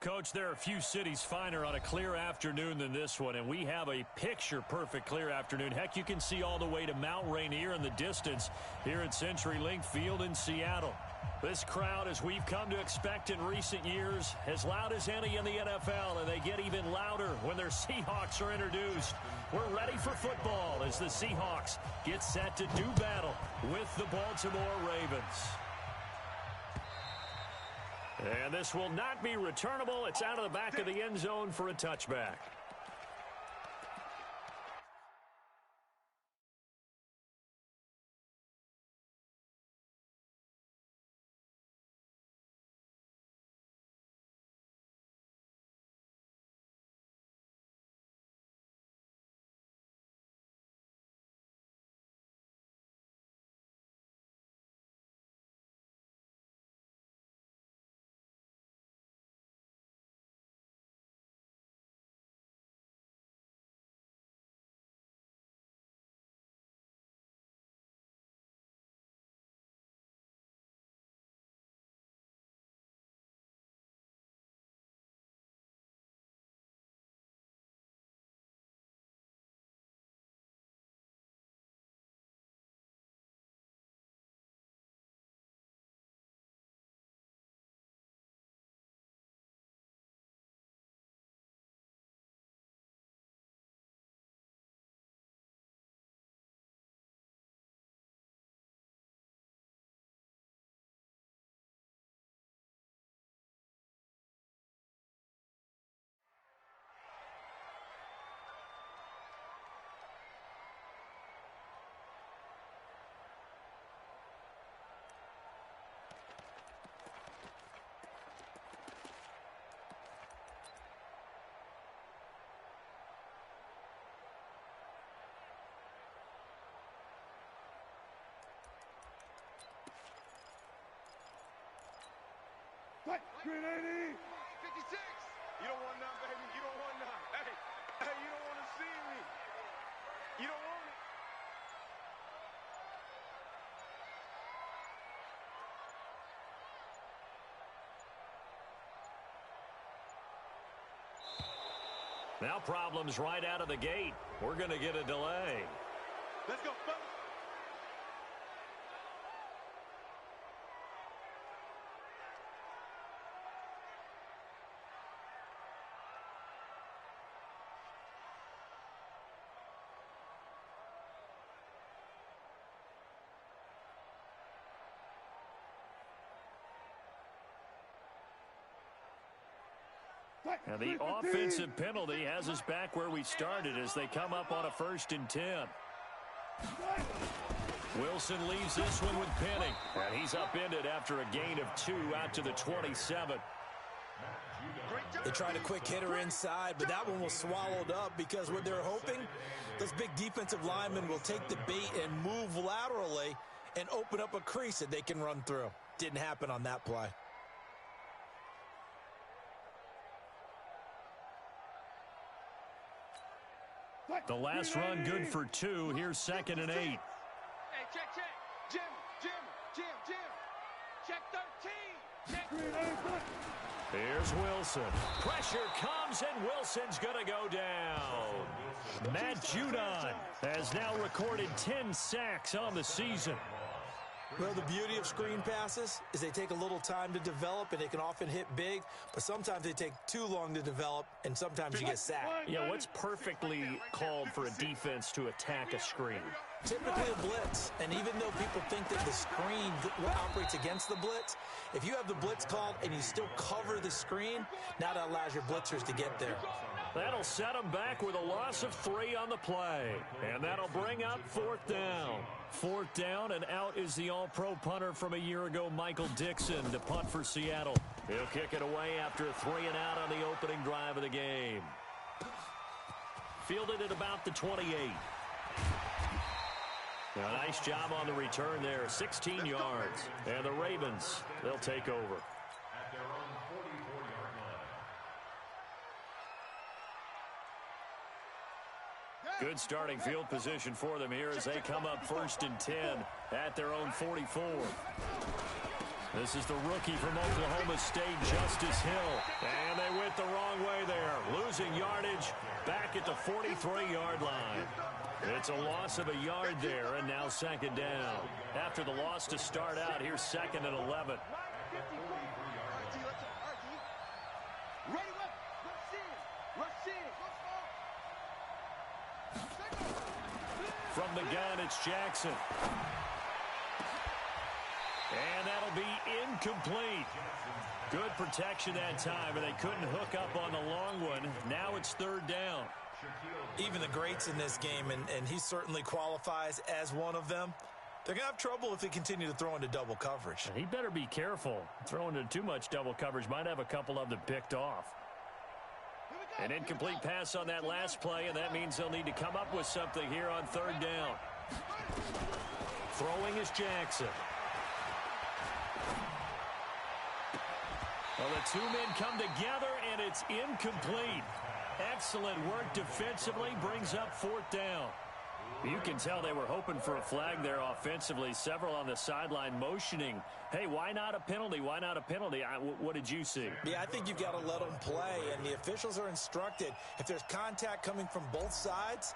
Coach, there are few cities finer on a clear afternoon than this one, and we have a picture-perfect clear afternoon. Heck, you can see all the way to Mount Rainier in the distance here at CenturyLink Field in Seattle. This crowd, as we've come to expect in recent years, as loud as any in the NFL, and they get even louder when their Seahawks are introduced. We're ready for football as the Seahawks get set to do battle with the Baltimore Ravens. And this will not be returnable. It's out of the back of the end zone for a touchback. Green 80! 56! You don't want none, baby. You don't want none. Hey, you don't want to see me. You don't want it. Now problems right out of the gate. We're going to get a delay. Let's go, fellas. And the offensive penalty has us back where we started as they come up on a 1st and 10. Wilson leaves this one with Penning. And he's upended after a gain of 2 out to the 27. They tried a quick hitter inside, but that one was swallowed up because what they're hoping, those big defensive linemen will take the bait and move laterally and open up a crease that they can run through. Didn't happen on that play. The last run good for 2. Here's 2nd and 8. Hey, check. Jim. Check 13. Check. Here's Wilson. Pressure comes, and Wilson's going to go down. Matt Judon has now recorded 10 sacks on the season. Well, the beauty of screen passes is they take a little time to develop, and they can often hit big, but sometimes they take too long to develop, and sometimes you get sacked. Yeah, what's perfectly called for a defense to attack a screen? Typically a blitz, and even though people think that the screen operates against the blitz, if you have the blitz called and you still cover the screen, now that allows your blitzers to get there. That'll set them back with a loss of 3 on the play. And that'll bring up 4th down. 4th down, and out is the all-pro punter from a year ago, Michael Dixon, to punt for Seattle. He'll kick it away after a 3-and-out on the opening drive of the game. Fielded at about the 28. A nice job on the return there, 16 yards. And the Ravens, they'll take over. Good starting field position for them here as they come up 1st and 10 at their own 44. This is the rookie from Oklahoma State, Justice Hill. And they went the wrong way there. Losing yardage back at the 43-yard line. It's a loss of a yard there, and now second down. After the loss to start out, here's second and 11. From the gun, it's Jackson. And that'll be incomplete. Good protection that time, and they couldn't hook up on the long one. Now it's third down. Even the greats in this game, and he certainly qualifies as one of them, they're going to have trouble if they continue to throw into double coverage. He better be careful. Throwing into too much double coverage might have a couple of them picked off. An incomplete pass on that last play, and that means they'll need to come up with something here on third down. Throwing is Jackson. Well, the two men come together, and it's incomplete. Excellent work defensively, brings up fourth down. You can tell they were hoping for a flag there offensively. Several on the sideline motioning, hey, why not a penalty? Why not a penalty? What did you see? Yeah, I think you've got to let them play, and the officials are instructed. If there's contact coming from both sides,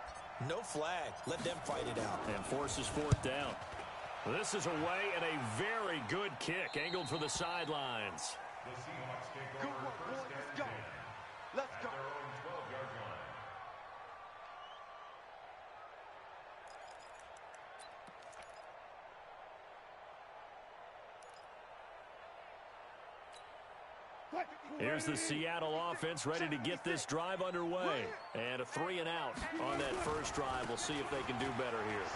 no flag. Let them fight it out. And forces fourth down. This is away, and a very good kick angled for the sidelines. Good work, boys. Let's go. Let's go. Here's the Seattle offense ready to get this drive underway. And a 3-and-out on that first drive. We'll see if they can do better here.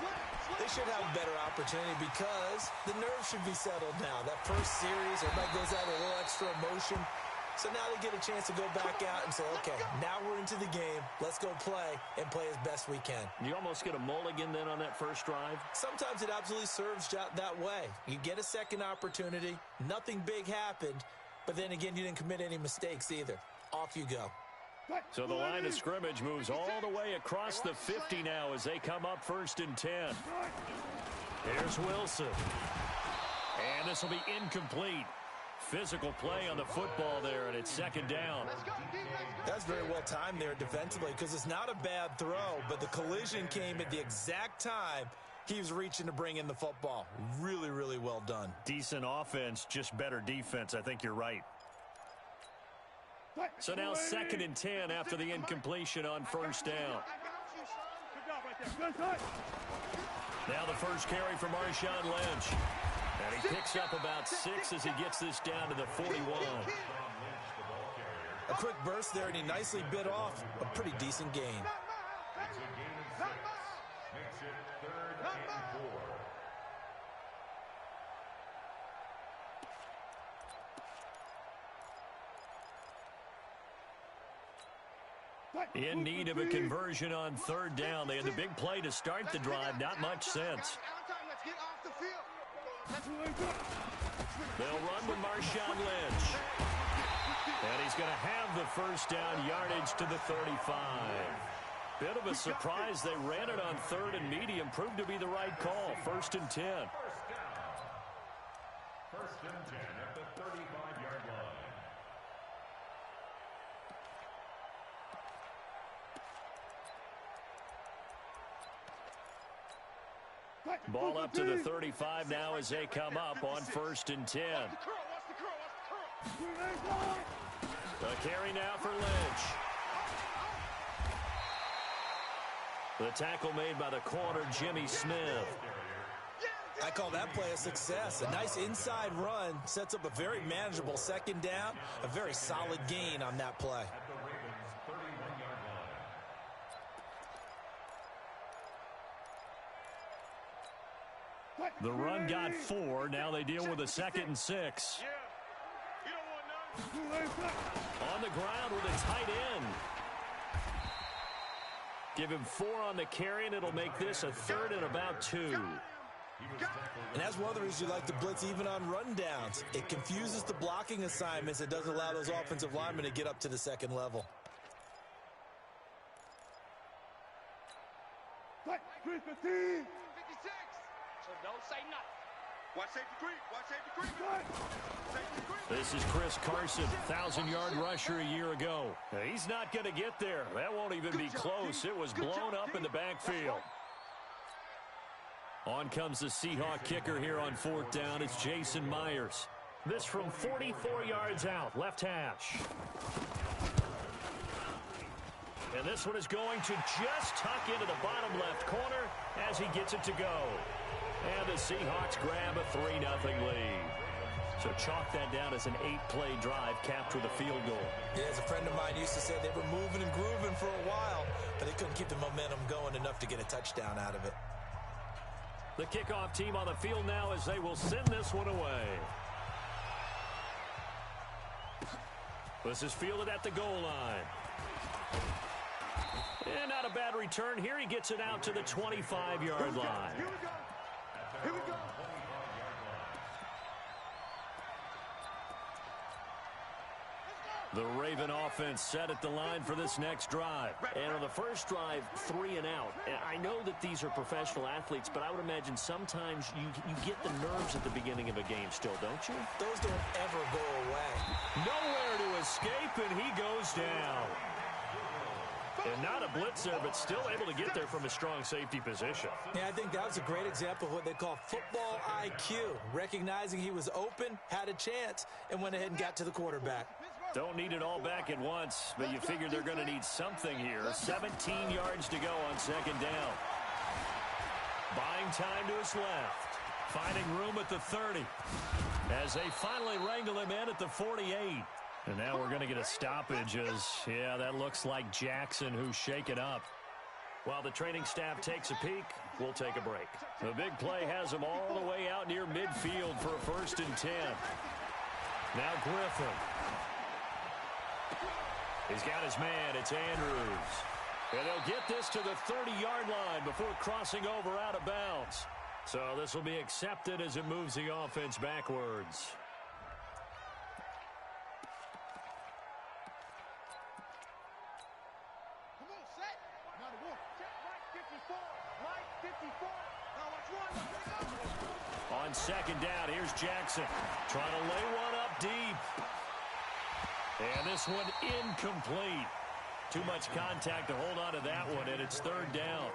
They should have a better opportunity because the nerves should be settled now. That first series, everybody goes out with a little extra emotion. So now they get a chance to go back out and say, okay, now we're into the game. Let's go play and play as best we can. You almost get a mulligan then on that first drive? Sometimes it absolutely serves that way. You get a second opportunity. Nothing big happened. But then again, you didn't commit any mistakes either. Off you go. So the line of scrimmage moves all the way across the 50 now as they come up first and 10. Here's Wilson. And this will be incomplete. Physical play on the football there, and it's second down. That's very well timed there defensively because it's not a bad throw, but the collision came at the exact time he was reaching to bring in the football. Really, really well done. Decent offense, just better defense. I think you're right. So now second and 10 after the incompletion on first down. Now the first carry from Marshawn Lynch. And he picks up about 6 as he gets this down to the 41. A quick burst there, and he nicely bit off a pretty decent gain. In need of a conversion on third down. They had the big play to start the drive. Not much sense. They'll run with Marshawn Lynch. And he's going to have the first down, yardage to the 35. Bit of a surprise. They ran it on third and medium. Proved to be the right call. First and 10. First and 10 at the 35-yard line. Ball up to the 35 now as they come up on first and 10. A carry now for Lynch. The tackle made by the corner, Jimmy Smith. I call that play a success. A nice inside run sets up a very manageable second down. A very solid gain on that play. The run got 4. Now they deal with a second and 6. On the ground with a tight end. Give him 4 on the carry, and it'll make this a third and about 2. And that's one of the reasons you like to blitz even on rundowns. It confuses the blocking assignments. It doesn't allow those offensive linemen to get up to the second level. So don't say nothing. Watch safety creep. Watch safety creep. Safety creep. This is Chris Carson, 1,000-yard rusher a year ago. He's not going to get there. That won't even be close. It was blown up in the backfield. On comes the Seahawk kicker here on 4th down. It's Jason Myers. This from 44 yards out, left hash. And this one is going to just tuck into the bottom left corner as he gets it to go. And the Seahawks grab a 3-0 lead. So chalk that down as an 8-play drive capped with a field goal. Yeah, as a friend of mine used to say, they were moving and grooving for a while, but they couldn't keep the momentum going enough to get a touchdown out of it. The kickoff team on the field now as they will send this one away. This is fielded at the goal line. And not a bad return here. He gets it out to the 25-yard line. Here we go. Here we go. The Raven offense set at the line for this next drive. And on the first drive, 3 and out. I know that these are professional athletes, but I would imagine sometimes you get the nerves at the beginning of a game still, don't you? Those don't ever go away. Nowhere to escape, and he goes down. And not a blitzer, but still able to get there from a strong safety position. Yeah, I think that was a great example of what they call football IQ. Recognizing he was open, had a chance, and went ahead and got to the quarterback. Don't need it all back at once, but you figure they're going to need something here. 17 yards to go on 2nd down. Buying time to his left. Finding room at the 30. As they finally wrangle him in at the 48. And now we're going to get a stoppage as, yeah, that looks like Jackson who's shaken up. While the training staff takes a peek, we'll take a break. The big play has him all the way out near midfield for a 1st and 10. Now Griffin. He's got his man. It's Andrews. And they'll get this to the 30-yard line before crossing over out of bounds. So this will be accepted as it moves the offense backwards. Come on, set. Not a one. Check right 54. Right 54. Now watch one. On 2nd down, here's Jackson. Trying to lay one up deep. And this one incomplete. Too much contact to hold on to that one, and it's 3rd down.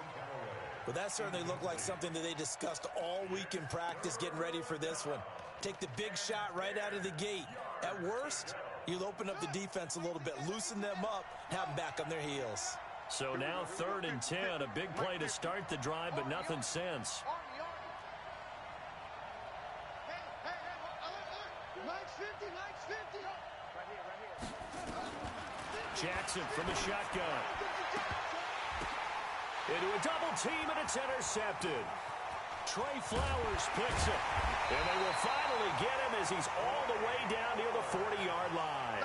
Well, that certainly looked like something that they discussed all week in practice getting ready for this one. Take the big shot right out of the gate. At worst, you'll open up the defense a little bit, loosen them up, have them back on their heels. So now 3rd and 10, a big play to start the drive, but nothing since. Jackson from the shotgun. Into a double team, and it's intercepted. Trey Flowers picks it. And they will finally get him as he's all the way down near the 40-yard line.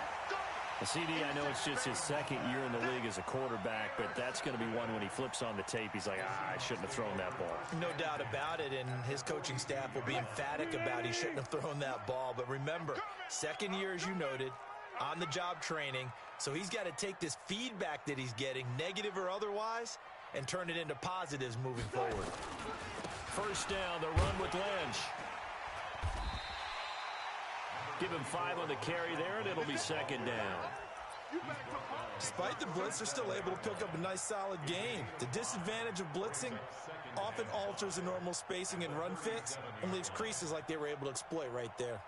CD, I know it's just his 2nd year in the league as a quarterback, but that's going to be one when he flips on the tape, he's like, I shouldn't have thrown that ball. No doubt about it, and his coaching staff will be emphatic about he shouldn't have thrown that ball. But remember, 2nd year, as you noted, on-the-job training, so he's got to take this feedback that he's getting, negative or otherwise, and turn it into positives moving forward. 1st down, the run with Lynch. Give him 5 on the carry there, and it'll be 2nd down. Despite the blitz, they're still able to pick up a nice, solid game. The disadvantage of blitzing often alters the normal spacing and run fits and leaves creases like they were able to exploit right there.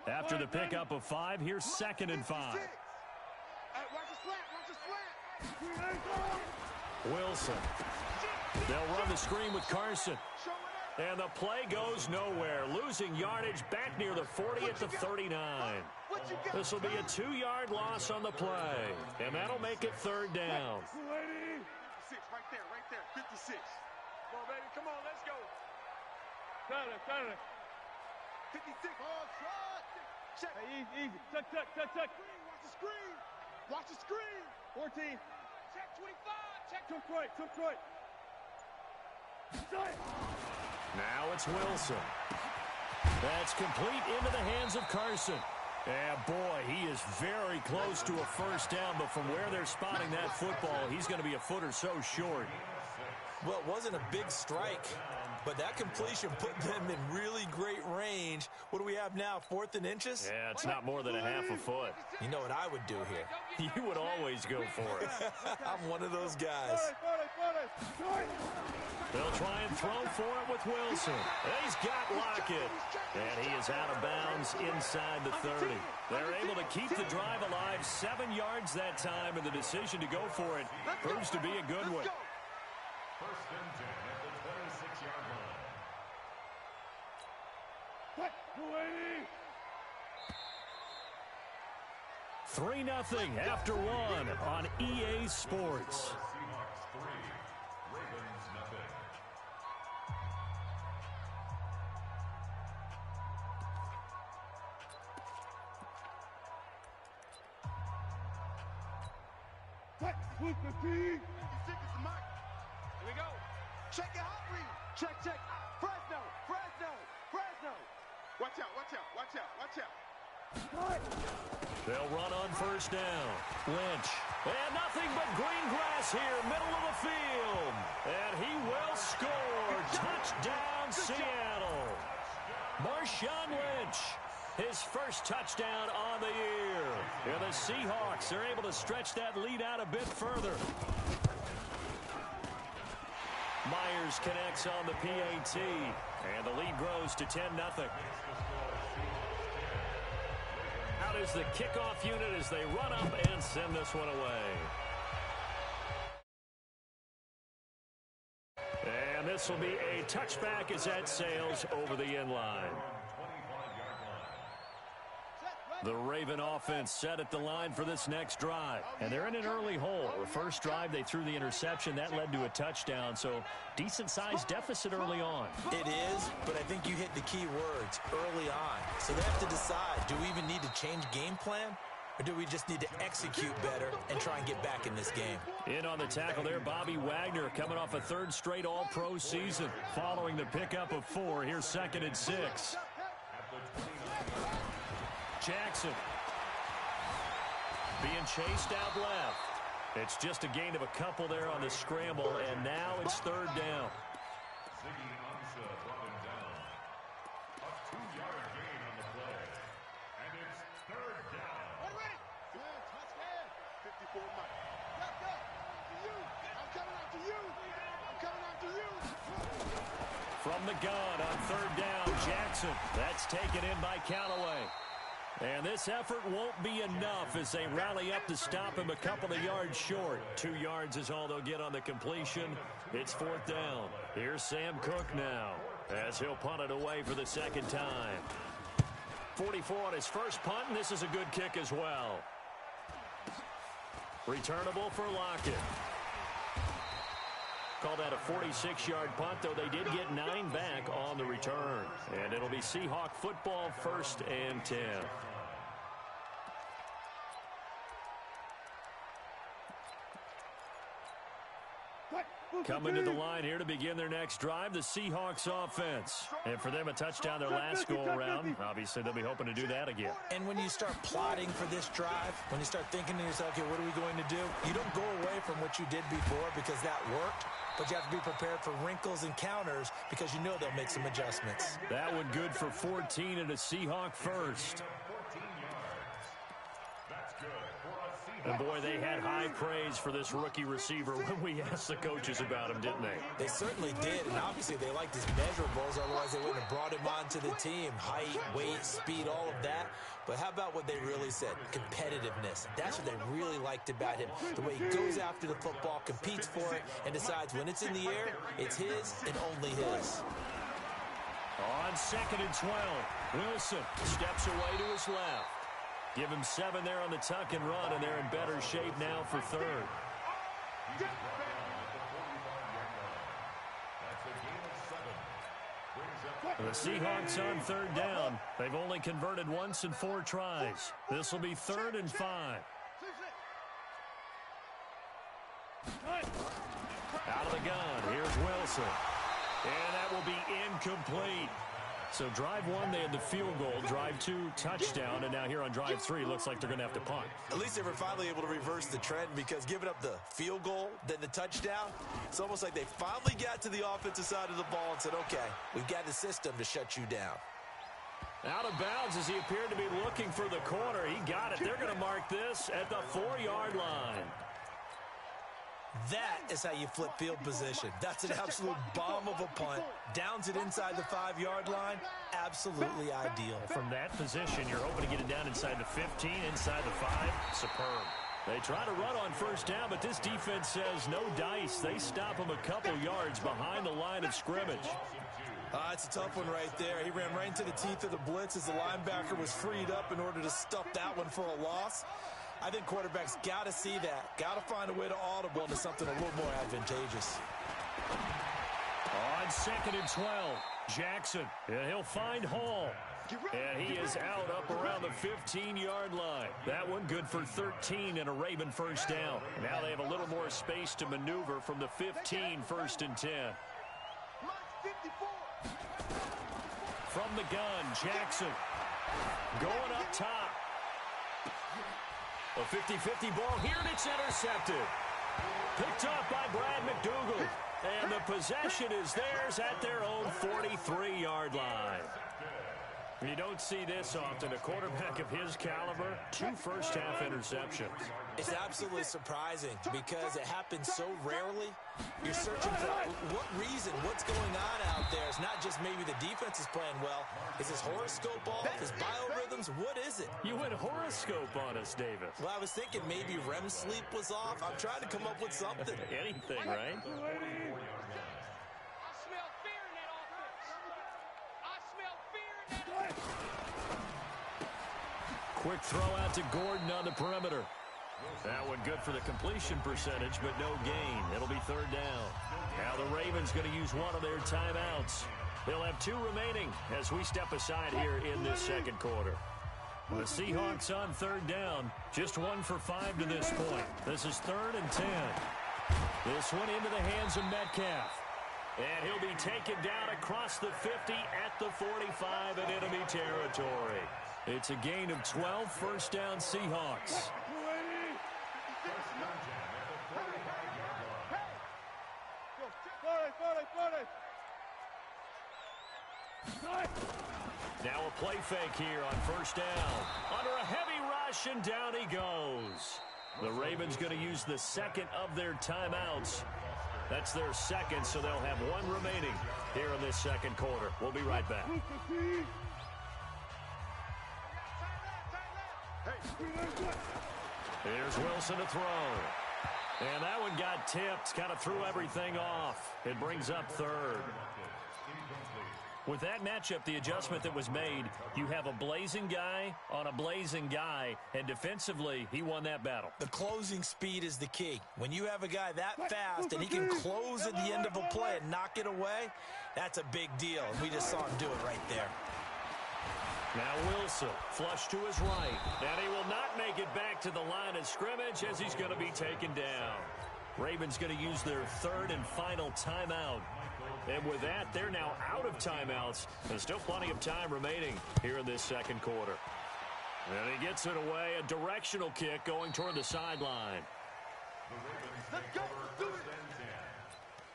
After the pickup of 5, here's 2nd and 5. Wilson. They'll run the screen with Carson. And the play goes nowhere. Losing yardage back near the 40 at the 39. This will be a 2-yard loss on the play. And that'll make it 3rd down. 56, right there, 56. Come on, baby, come on, let's go. Got it. 56. Oh, shot. Check. Hey, easy. Tuck. Watch the screen. 14. Check 25. Check. Took right. Now it's Wilson. That's complete into the hands of Carson. Yeah, boy, he is very close to a first down, but from where they're spotting that football, he's going to be a foot or so short. Well, it wasn't a big strike, but that completion put them in really great range. What do we have now, 4th and inches? Yeah, it's not more than a half a foot. You know what I would do here? You would always go for it. I'm one of those guys. They'll try and throw for it with Wilson. He's got Lockett. And he is out of bounds inside the 30. They're able to keep the drive alive, 7 yards that time, and the decision to go for it proves to be a good one. First and 10 at the 26-yard line. 3-0 after 1 on EA Sports. Seahawks 3, Ravens nothing. Here we go. Check your hot read. Check. Fresno. Watch out. They'll run on first down. Lynch. And nothing but green grass here, middle of the field. And he will score. Touchdown, Seattle. Marshawn Lynch. His first touchdown on the year. And the Seahawks are able to stretch that lead out a bit further. Myers connects on the PAT. And the lead grows to 10-0. Out is the kickoff unit as they run up and send this one away. And this will be a touchback as that sails over the end line. The Raven offense set at the line for this next drive. And they're in an early hole. The first drive, they threw the interception. That led to a touchdown. So decent-sized deficit early on. It is, but I think you hit the key words early on. So they have to decide, do we even need to change game plan? Or do we just need to execute better and try and get back in this game? In on the tackle there, Bobby Wagner coming off a 3rd straight All-Pro season. Following the pickup of 4, here's 2nd and 6. Jackson being chased out left. It's just a gain of a couple there on the scramble, and now it's 3rd down. Brought him down. A 2-yard gain on the play. And it's 3rd down. 54 Mike. I'm coming after you. From the gun on 3rd down, Jackson. That's taken in by Callaway. And this effort won't be enough as they rally up to stop him a couple of yards short. 2 yards is all they'll get on the completion. It's 4th down. Here's Sam Cook now as he'll punt it away for the 2nd time. 44 on his first punt, and this is a good kick as well. Returnable for Lockett. Call that a 46-yard punt, though they did get 9 back on the return. And it'll be Seahawk football, 1st and 10. Coming to the line here to begin their next drive, the Seahawks offense. And for them, a touchdown their last go-around. Obviously, they'll be hoping to do that again. And when you start plotting for this drive, when you start thinking to yourself, okay, what are we going to do? You don't go away from what you did before because that worked, but you have to be prepared for wrinkles and counters because you know they'll make some adjustments. That one good for 14 and a Seahawk first. And, boy, they had high praise for this rookie receiver when we asked the coaches about him, didn't they? They certainly did, and obviously they liked his measurables. Otherwise, they wouldn't have brought him onto the team. Height, weight, speed, all of that. But how about what they really said? Competitiveness. That's what they really liked about him. The way he goes after the football, competes for it, and decides when it's in the air, it's his and only his. On 2nd and 12, Wilson steps away to his left. Give him 7 there on the tuck and run, and they're in better shape now for 3rd. The Seahawks on 3rd down. They've only converted once in 4 tries. This will be 3rd and 5. Out of the gun, here's Wilson. And that will be incomplete. So drive one, they had the field goal. Drive two, touchdown. And now here on drive three, looks like they're going to have to punt. At least they were finally able to reverse the trend, because giving up the field goal, then the touchdown, it's almost like they finally got to the offensive side of the ball and said, okay, we've got the system to shut you down. Out of bounds as he appeared to be looking for the corner. He got it. They're going to mark this at the 4-yard line. That is how you flip field position. That's an absolute bomb of a punt. Downs it inside the 5-yard line. Absolutely ideal. From that position, you're hoping to get it down inside the 15, inside the 5. Superb. They try to run on first down, but this defense says no dice. They stop him a couple yards behind the line of scrimmage. It's a tough one right there. He ran right into the teeth of the blitz as the linebacker was freed up in order to stuff that one for a loss. I think quarterbacks got to see that. Got to find a way to audible into something a little more advantageous. On 2nd and 12, Jackson. And he'll find Hall. And he is out up around the 15-yard line. That one good for 13 and a Raven first down. Now they have a little more space to maneuver from the 15, 1st and 10. From the gun, Jackson going up top. A 50-50 ball here, and it's intercepted. Picked off by Brad McDougal. And the possession is theirs at their own 43-yard line. You don't see this often. A quarterback of his caliber, 2 first-half interceptions. It's absolutely surprising because it happens so rarely. You're searching for what reason, what's going on out there. It's not just maybe the defense is playing well. Is his horoscope off? His biorhythms? What is it? You went horoscope on us, Davis. Well, I was thinking maybe REM sleep was off. I'm trying to come up with something. Anything, right? Quick throw out to Gordon on the perimeter. That one good for the completion percentage, but no gain. It'll be 3rd down. Now the Ravens going to use one of their timeouts. They'll have 2 remaining as we step aside here in this 2nd quarter. The Seahawks on 3rd down. Just 1 for 5 to this point. This is 3rd and 10. This one into the hands of Metcalf. And he'll be taken down across the 50 at the 45 in enemy territory. It's a gain of 12, 1st down Seahawks. Now a play fake here on 1st down. Under a heavy rush, and down he goes. The Ravens going to use the 2nd of their timeouts. That's their 2nd, so they'll have 1 remaining here in this 2nd quarter. We'll be right back. Here's Wilson to throw. And that one got tipped, kind of threw everything off. It brings up 3rd. With that matchup, the adjustment that was made, you have a blazing guy on a blazing guy, and defensively, he won that battle. The closing speed is the key. When you have a guy that fast and he can close at the end of a play and knock it away, that's a big deal. And we just saw him do it right there. Now Wilson, flush to his right. And he will not make it back to the line of scrimmage as he's going to be taken down. Ravens going to use their 3rd and final timeout. And with that, they're now out of timeouts. There's still plenty of time remaining here in this 2nd quarter. And he gets it away, a directional kick going toward the sideline. Let's go. Do it.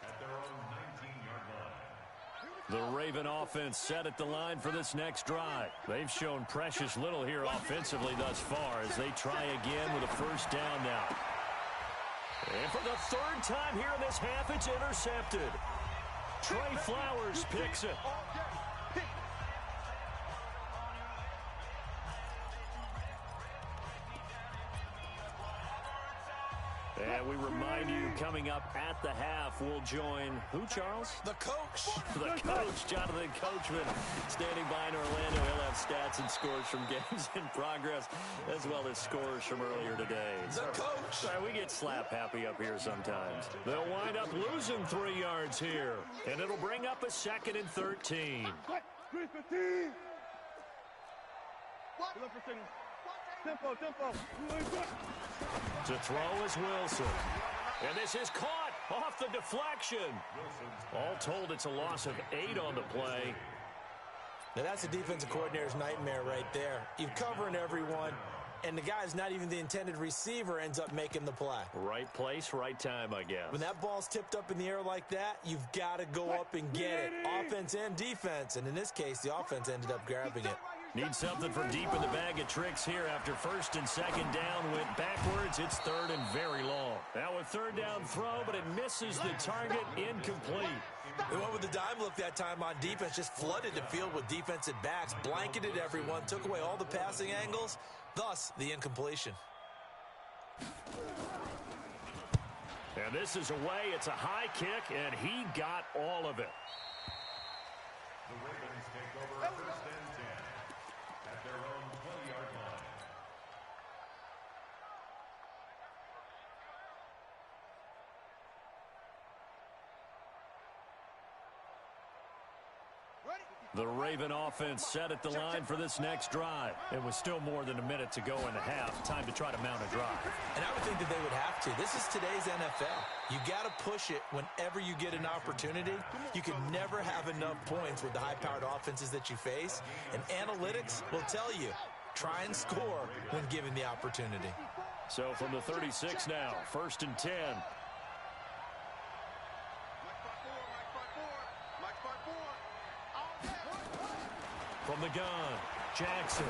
At their own 19-yard line. The Raven offense set at the line for this next drive. They've shown precious little here offensively thus far as they try again with a 1st down now. And for the 3rd time here in this half, it's intercepted. Trey Flowers picks it. And we remind you, coming up at the half, we'll join who, Charles? The coach. The coach, Jonathan Coachman, standing by in Orlando. He'll have stats and scores from games in progress, as well as scores from earlier today. The coach. Sorry, we get slap happy up here sometimes. They'll wind up losing 3 yards here, and it'll bring up a 2nd and 13. Tempo. To throw is Wilson. And this is caught off the deflection. All told, it's a loss of 8 on the play. Now, that's a defensive coordinator's nightmare right there. You're covering everyone, and the guy's not even the intended receiver ends up making the play. Right place, right time, I guess. When that ball's tipped up in the air like that, you've got to go up and get it. Offense and defense. And in this case, the offense ended up grabbing it. Need something from deep in the bag of tricks here after first and second down went backwards. It's third and very long. Now a third down throw, but it misses the target, incomplete. They went with the dime look that time on defense, just flooded the field with defensive backs, blanketed everyone, took away all the passing angles, thus the incompletion. And this is away. It's a high kick, and he got all of it. The Ravens take over first and 10 at their own 20-yard line. The Raven offense set at the line for this next drive. It was still more than a minute to go in the half. Time to try to mount a drive. And I would think that they would have to. This is today's NFL. You got to push it whenever you get an opportunity. You can never have enough points with the high-powered offenses that you face. And analytics will tell you, try and score when given the opportunity. So from the 36 now, first and 10. From the gun, Jackson.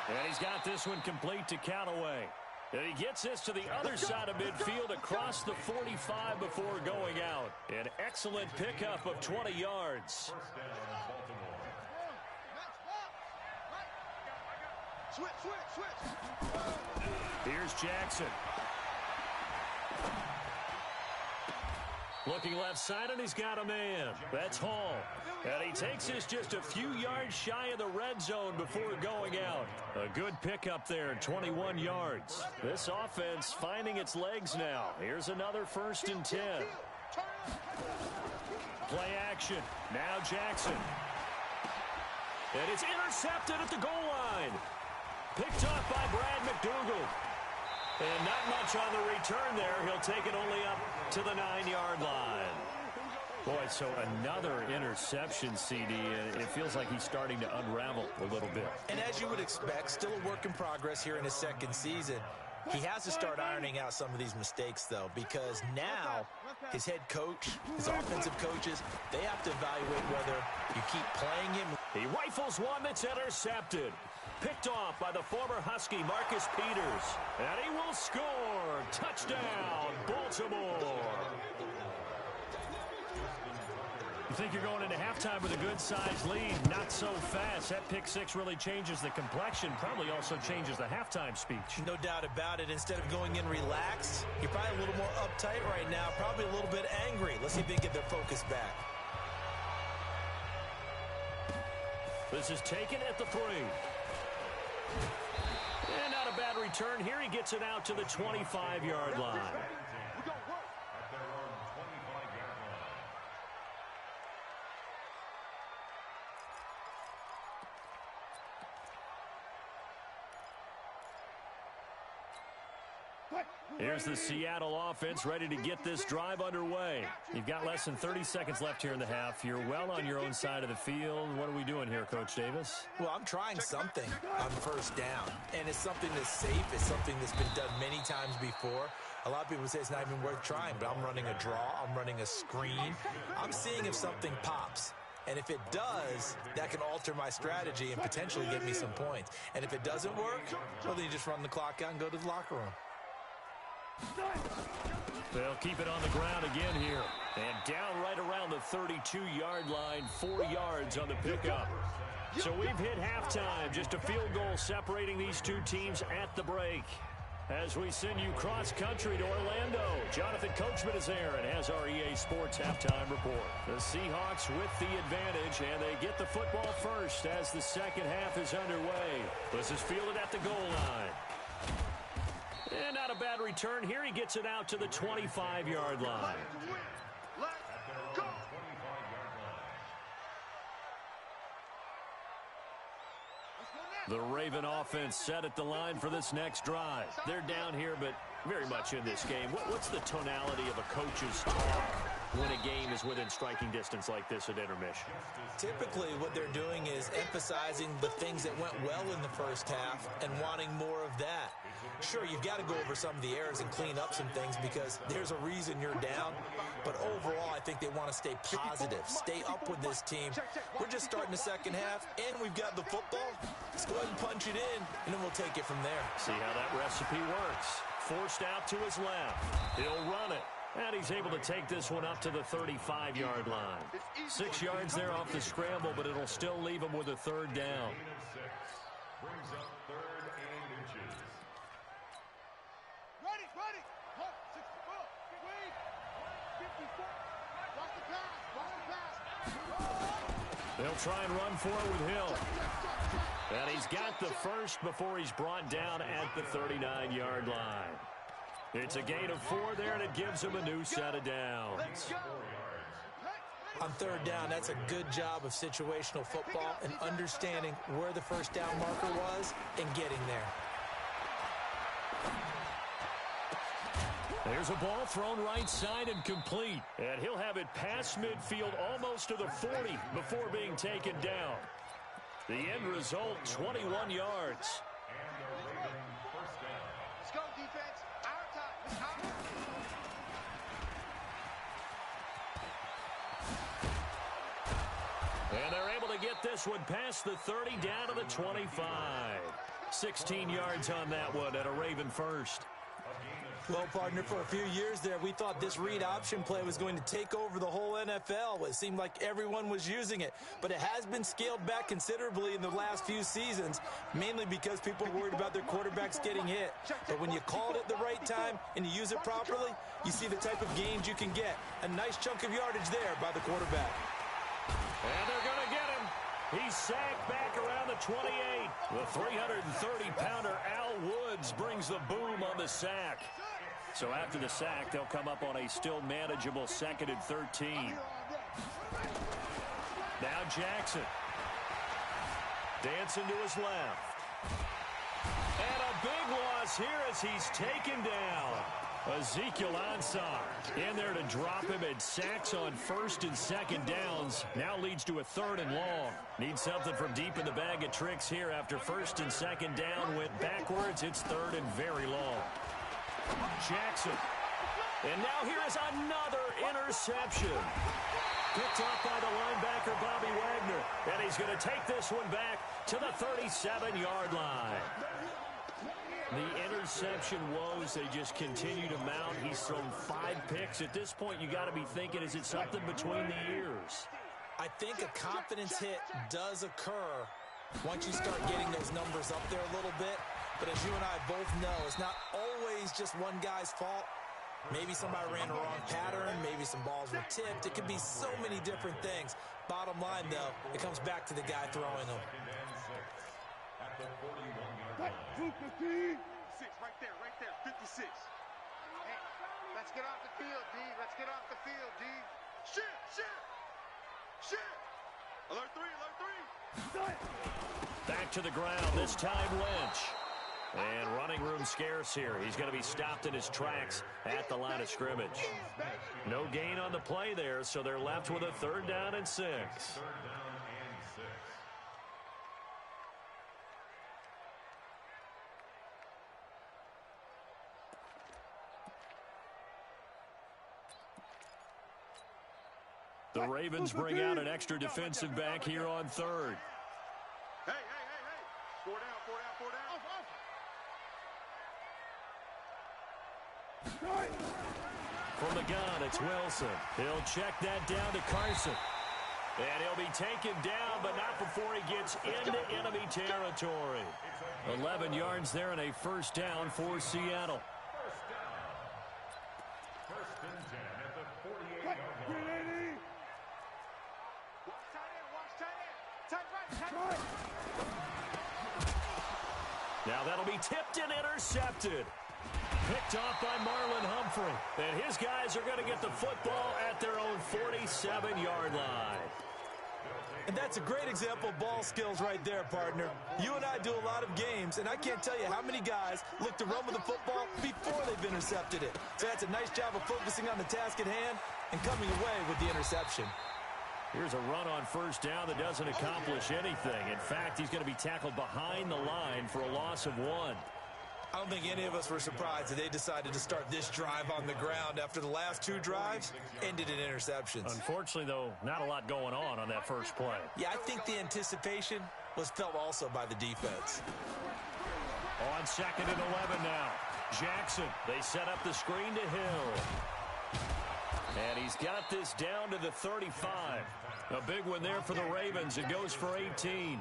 And he's got this one complete to Callaway. And he gets this to the other side of midfield across the 45 before going out. An excellent pickup of 20 yards. First down, Baltimore. Switch. Here's Jackson. Looking left side, and he's got a man. That's Hall. And he takes this just a few yards shy of the red zone before going out. A good pickup there, 21 yards. This offense finding its legs now. Here's another first and 10. Play action. Now Jackson. And it's intercepted at the goal line. Picked off by Brad McDougal. And not much on the return there. He'll take it only up to the 9-yard line. Boy, so another interception, CD. It feels like he's starting to unravel a little bit. And as you would expect, still a work in progress here in his second season. He has to start ironing out some of these mistakes, though, because now his head coach, his offensive coaches, they have to evaluate whether you keep playing him. He rifles one that's intercepted. Picked off by the former Husky, Marcus Peters. And he will score. Touchdown, Baltimore. You think you're going into halftime with a good-sized lead. Not so fast. That pick six really changes the complexion. Probably also changes the halftime speech. No doubt about it. Instead of going in relaxed, you're probably a little more uptight right now. Probably a little bit angry. Let's see if they can get their focus back. This is taken at the 3. And not a bad return. Here he gets it out to the 25-yard line. At their own 25-yard line. Here's the Seattle offense ready to get this drive underway. You've got less than 30 seconds left here in the half. You're well on your own side of the field. What are we doing here, Coach Davis? Well, I'm trying something on first down, and it's something that's safe. It's something that's been done many times before. A lot of people say it's not even worth trying, but I'm running a draw. I'm running a screen. I'm seeing if something pops. And if it does, that can alter my strategy and potentially get me some points. And if it doesn't work, well, then you just run the clock out and go to the locker room. They'll keep it on the ground again here. And down right around the 32-yard line, 4 yards on the pickup. So we've hit halftime. Just a field goal separating these two teams at the break. As we send you cross-country to Orlando, Jonathan Coachman is there and has our EA Sports halftime report. The Seahawks with the advantage, and they get the football first as the second half is underway. This is fielded at the goal line. And not a bad return. Here he gets it out to the 25-yard line. Let's go. The Raven offense set at the line for this next drive. They're down here, but very much in this game. What's the tonality of a coach's talk when a game is within striking distance like this at intermission. Typically, what they're doing is emphasizing the things that went well in the first half and wanting more of that. Sure, you've got to go over some of the errors and clean up some things because there's a reason you're down. But overall, I think they want to stay positive, stay up with this team. We're just starting the second half, and we've got the football. Let's go ahead and punch it in, and then we'll take it from there. See how that recipe works. Forced out to his left. He'll run it. And he's able to take this one up to the 35-yard line. 6 yards there off the scramble, but it'll still leave him with a third down. Brings up 3rd and inches. Ready. 64. Wait. 54. Watch the pass. They'll try and run for it with Hill. And he's got the first before he's brought down at the 39-yard line. It's a gain of 4 there, and it gives him a new set of downs. On third down, that's a good job of situational football and understanding where the first down marker was and getting there. There's a ball thrown right side and complete. And he'll have it past midfield almost to the 40 before being taken down. The end result, 21 yards. And the Ravens first down. Let's go, defense. Our time. It's our And they're able to get this one past the 30 down to the 25. 16 yards on that one and a Raven first. Well, partner, for a few years there, we thought this read option play was going to take over the whole NFL. It seemed like everyone was using it, but it has been scaled back considerably in the last few seasons, mainly because people are worried about their quarterbacks getting hit. But when you call it at the right time and you use it properly, you see the type of gains you can get. A nice chunk of yardage there by the quarterback. And they're going to get him. He's sacked back around the 28. The 330-pounder Al Woods brings the boom on the sack. So after the sack, they'll come up on a still manageable 2nd and 13. Now Jackson. Dancing to his left. And a big loss here as he's taken down. Ezekiel Ansah in there to drop him, and sacks on 1st and 2nd downs. Now leads to a 3rd and long. Needs something from deep in the bag of tricks here after 1st and 2nd down went backwards. It's 3rd and very long. Jackson. And now here is another interception. Picked off by the linebacker, Bobby Wagner. And he's going to take this one back to the 37-yard line. The interception woes, they just continue to mount. He's thrown 5 picks. At this point, you got to be thinking, is it something between the ears? I think a confidence hit does occur once you start getting those numbers up there a little bit. But as you and I both know, it's not always just one guy's fault. Maybe somebody ran a wrong pattern. Maybe some balls were tipped. It could be so many different things. Bottom line, though, it comes back to the guy throwing them. At the 41-yard line. 6 right there, 56. Hey, let's get off the field, D. Let's get off the field, D. Shit. Alert 3. Back to the ground, this time Lynch. And running room scarce here. He's going to be stopped in his tracks at the line of scrimmage. No gain on the play there, so they're left with a 3rd down and 6. 3rd down and 6. The Ravens bring out an extra defensive back here on 3rd. Hey. 4 down. From the gun, it's Wilson. He'll check that down to Carson. And he'll be taken down, but not before he gets into enemy territory. 11 yards there and a 1st down for Seattle. 1st and 10 at the 48-yard line. Tight right. Now that'll be tipped and intercepted. Picked off by Marlon Humphrey. And his guys are going to get the football at their own 47-yard line. And that's a great example of ball skills right there, partner. You and I do a lot of games, and I can't tell you how many guys look to run with the football before they've intercepted it. So that's a nice job of focusing on the task at hand and coming away with the interception. Here's a run on first down that doesn't accomplish anything. In fact, he's going to be tackled behind the line for a loss of 1. I don't think any of us were surprised that they decided to start this drive on the ground after the last 2 drives ended in interceptions. Unfortunately, though, not a lot going on that first play. Yeah, I think the anticipation was felt also by the defense. On 2nd and 11 now. Jackson, they set up the screen to Hill. And he's got this down to the 35. A big one there for the Ravens. It goes for 18.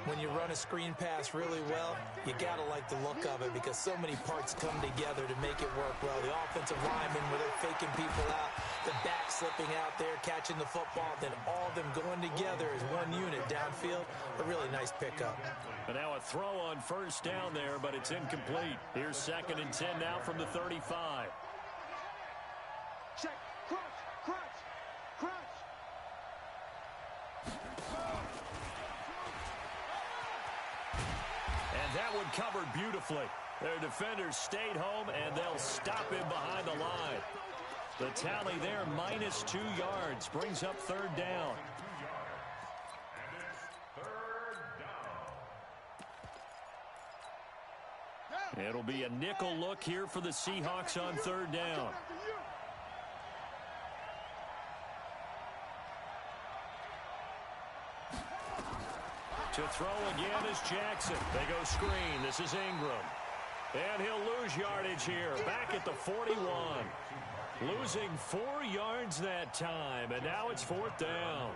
When you run a screen pass really well, you got to like the look of it because so many parts come together to make it work well. The offensive linemen, where they're faking people out, the back slipping out there, catching the football, then all of them going together as one unit downfield. A really nice pickup. And now a throw on first down there, but it's incomplete. Here's 2nd and 10 now from the 35. Check, crunch, crunch, crunch. And that one covered beautifully. Their defenders stayed home, and they'll stop him behind the line. The tally there, minus 2 yards, brings up 3rd down. It'll be a nickel look here for the Seahawks on 3rd down. To throw again is Jackson. They go screen. This is Ingram. And he'll lose yardage here. Back at the 41. Losing 4 yards that time. And now it's 4th down.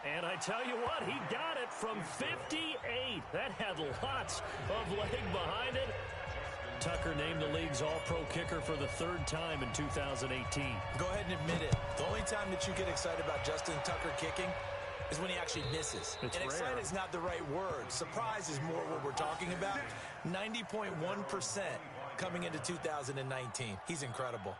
And I tell you what, he got it from 58. That had lots of leg behind it. Tucker named the league's all-pro kicker for the 3rd time in 2018. Go ahead and admit it. The only time that you get excited about Justin Tucker kicking is when he actually misses. It's and rare. excited is not the right word. Surprise is more what we're talking about. 90.1% coming into 2019. He's incredible.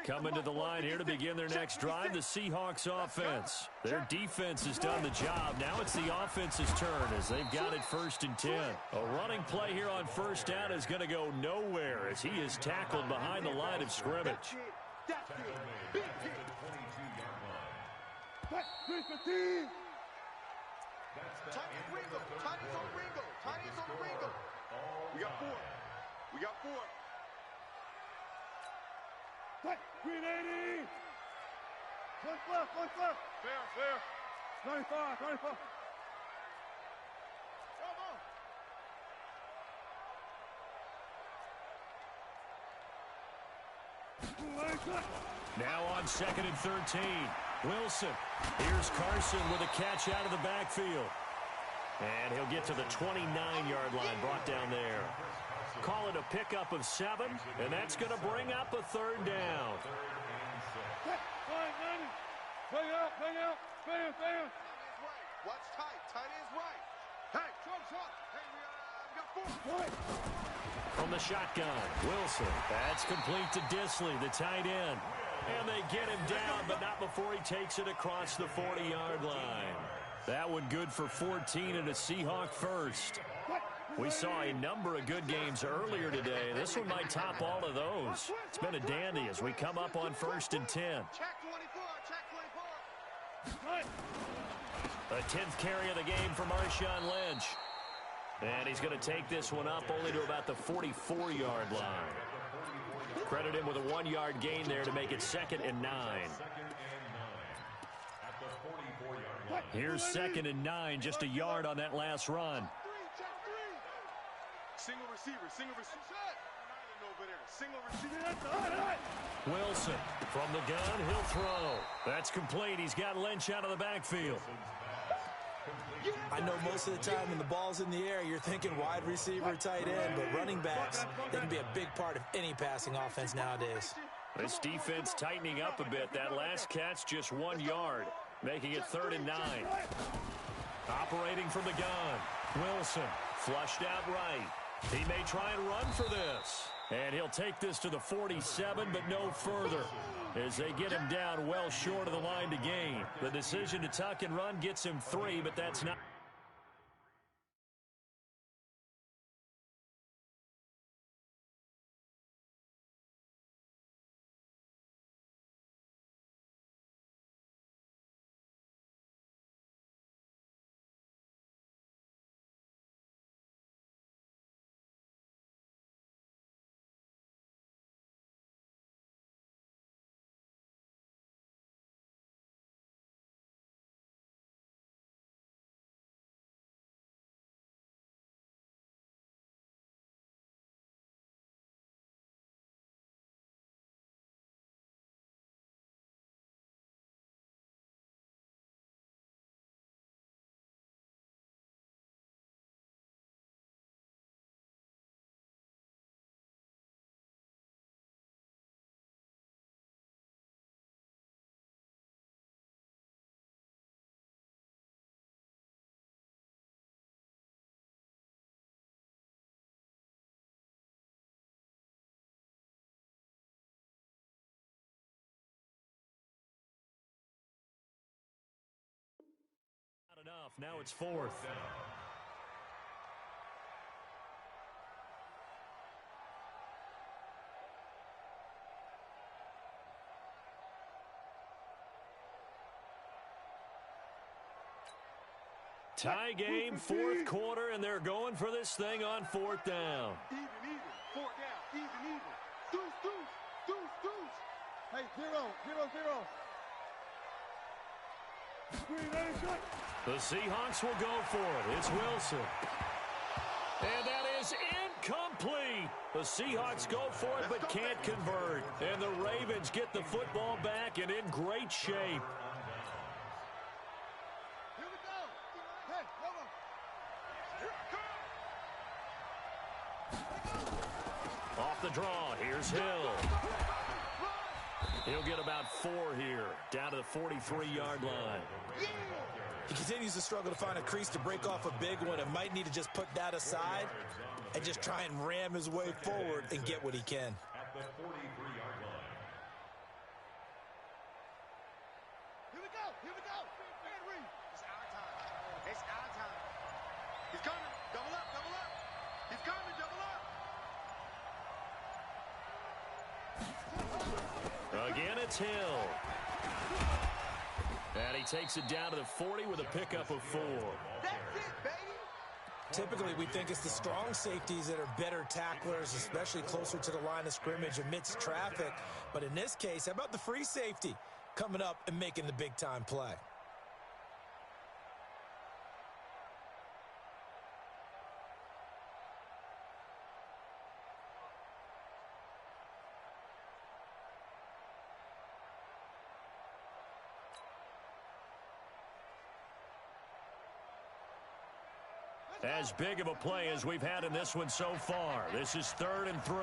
Coming to the line here to begin their next drive, the Seahawks offense. Their defense has done the job. Now it's the offense's turn as they've got it 1st and 10. A running play here on 1st down is going to go nowhere as he is tackled behind the line of scrimmage. We got 4. We got 4. Green 80. One left. Fair. 95. Now on 2nd and 13. Wilson. Here's Carson with a catch out of the backfield. And he'll get to the 29-yard line, brought down there. Call it a pickup of 7, and that's going to bring up a 3rd down. Hang out. Fan. Watch tight. Tight ends right. Hey, truck. Hey, we got 4. From the shotgun, Wilson. That's complete to Disley, the tight end. And they get him down, but not before he takes it across the 40-yard line. That one good for 14 and a Seahawk first. We saw a number of good games earlier today. This one might top all of those. It's been a dandy as we come up on 1st and 10. Check 24. A 10th carry of the game for Marshawn Lynch. And he's going to take this one up only to about the 44-yard line. Credit him with a 1-yard gain there to make it 2nd and 9. Here's 2nd and 9, just a yard on that last run. Single receiver. Wilson from the gun, he'll throw. That's complete. He's got Lynch out of the backfield. I know most of the time when the ball's in the air, you're thinking wide receiver, tight end, but running backs, they can be a big part of any passing offense nowadays. This defense tightening up a bit. That last catch just 1 yard, making it 3rd and 9. Operating from the gun, Wilson. Flushed out right. He may try and run for this. And he'll take this to the 47, but no further, as they get him down well short of the line to gain. The decision to tuck and run gets him 3, but that's not. Not enough. Now it's 4th. Tie game, 4th quarter, and they're going for this thing on 4th down. Even, 4th down, even. Deuce. Hey, 0. The Seahawks will go for it. It's Wilson. And that is incomplete. The Seahawks go for it but can't convert. And the Ravens get the football back and in great shape. Here we go. Hey, hold on. Off the draw, here's Hill. He'll get about 4 here, down to the 43-yard line. He continues to struggle to find a crease to break off a big one and might need to just put that aside and just try and ram his way forward and get what he can. At the 43-yard line. Here we go. It's our time. He's coming. Double up. He's coming. Double up. Again, it's Hill. And he takes it down to the 40 with a pickup of 4. That's it, baby. Typically, we think it's the strong safeties that are better tacklers, especially closer to the line of scrimmage amidst traffic. But in this case, how about the free safety coming up and making the big-time play? As big of a play as we've had in this one so far. This is 3rd and 3.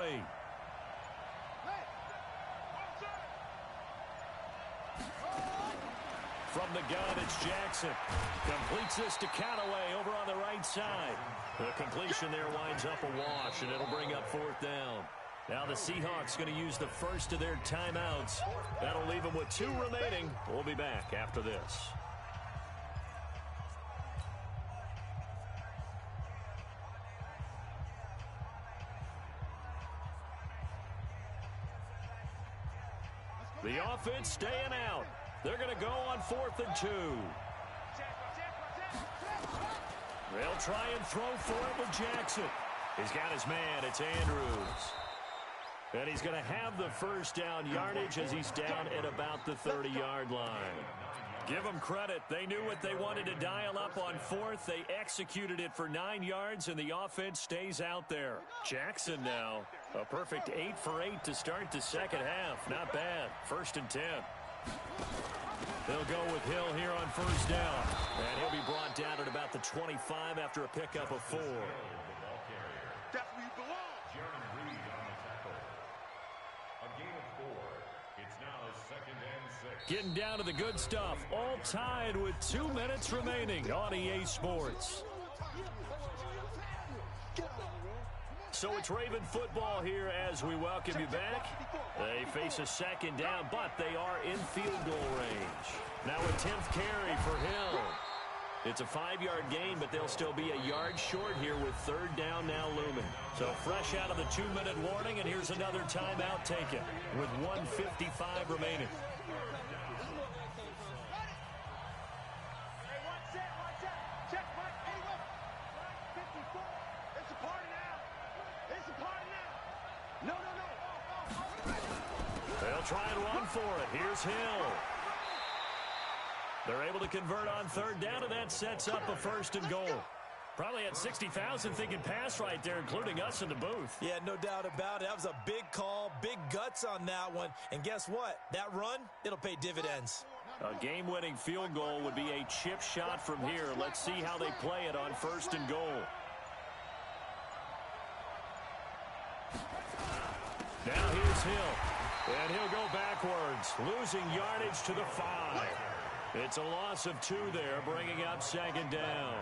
From the gun, it's Jackson. Completes this to Callaway over on the right side. The completion there winds up a wash, and it'll bring up 4th down. Now the Seahawks going to use the first of their timeouts. That'll leave them with 2 remaining. We'll be back after this. The offense staying out. They're going to go on 4th and 2. They'll try and throw for it with Jackson. He's got his man. It's Andrews. And he's going to have the first down yardage as he's down at about the 30-yard line. Give them credit. They knew what they wanted to dial up on 4th. They executed it for 9 yards, and the offense stays out there. Jackson now, a perfect 8 for 8 to start the second half. Not bad. 1st and 10. They'll go with Hill here on 1st down. And he'll be brought down at about the 25 after a pickup of 4. That's where you belong. Jeremy Reed on the tackle. A gain of 4. It's now 2nd and 6. Getting down to the good stuff. All tied with 2 minutes remaining on EA Sports. So it's Raven football here as we welcome you back. They face a second down, but they are in field goal range. Now a 10th carry for Hill. It's a 5-yard gain, but they'll still be a yard short here with third down now looming. So fresh out of the 2-minute warning, and here's another timeout taken with 1:55 remaining. They'll try and run for it. Here's Hill. They're able to convert on third down, and that sets up a 1st and goal. Probably had 60,000 thinking pass right there, including us in the booth. Yeah, no doubt about it. That was a big call, big guts on that one. And guess what? That run, it'll pay dividends. A game-winning field goal would be a chip shot from here. Let's see how they play it on 1st and goal. Now here's Hill. And he'll go backwards, losing yardage to the 5. It's a loss of 2 there, bringing up 2nd down.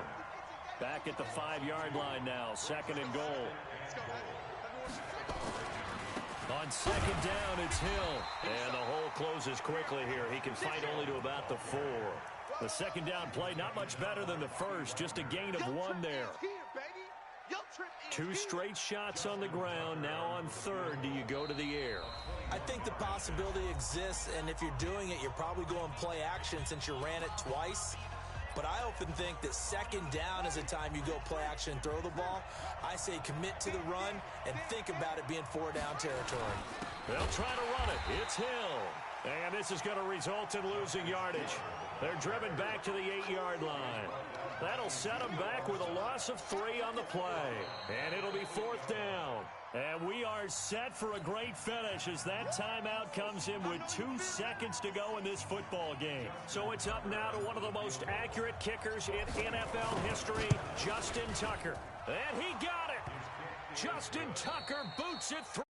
Back at the 5-yard line now, 2nd and goal. On 2nd down, it's Hill. And the hole closes quickly here. He can fight only to about the 4. The 2nd down play, not much better than the first, just a gain of 1 there. 2 straight shots on the ground. Now on 3rd, do you go to the air? I think the possibility exists, and if you're doing it, you're probably going play action since you ran it twice. But I often think that 2nd down is a time you go play action and throw the ball. I say commit to the run and think about it being 4-down territory. They'll try to run it. It's Hill. And this is going to result in losing yardage. They're driven back to the 8-yard line. That'll set them back with a loss of 3 on the play. And it'll be 4th down. And we are set for a great finish as that timeout comes in with 2 seconds to go in this football game. So it's up now to one of the most accurate kickers in NFL history, Justin Tucker. And he got it. Justin Tucker boots it through.